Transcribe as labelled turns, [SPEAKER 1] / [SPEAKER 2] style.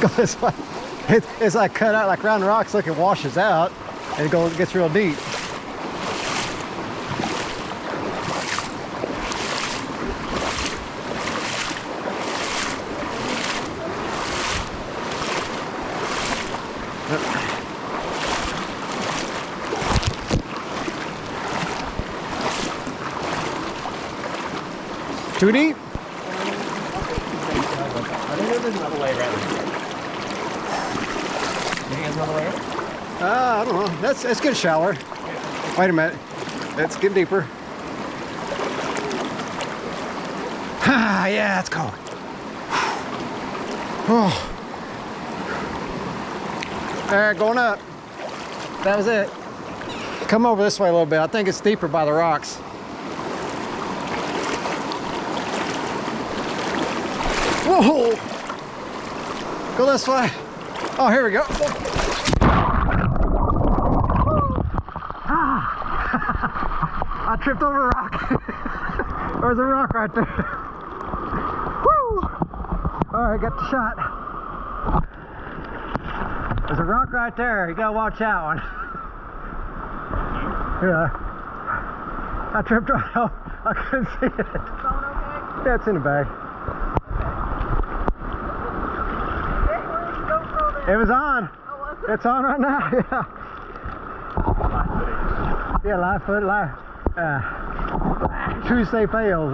[SPEAKER 1] Go this way. It's like cut out like round rocks, look, it washes out and it gets real deep. Too deep?
[SPEAKER 2] I think there's another way around. You think there's another way around?
[SPEAKER 1] I don't know. That's good shallower. Wait a minute. Let's get deeper. Ah, yeah, that's cold. Oh. All right, going up. That was it. Come over this way a little bit. I think it's deeper by the rocks. Whoa! Go this way. Oh, here we go. I tripped over a rock. There's a rock right there. Woo! All right, got the shot. There's a rock right there. You gotta watch that one. Yeah. I tripped right off. I couldn't see it. Yeah, it's in the bag. It was on.
[SPEAKER 3] Oh, was it?
[SPEAKER 1] It's on right now. Yeah. Yeah, live foot, live. True say fails.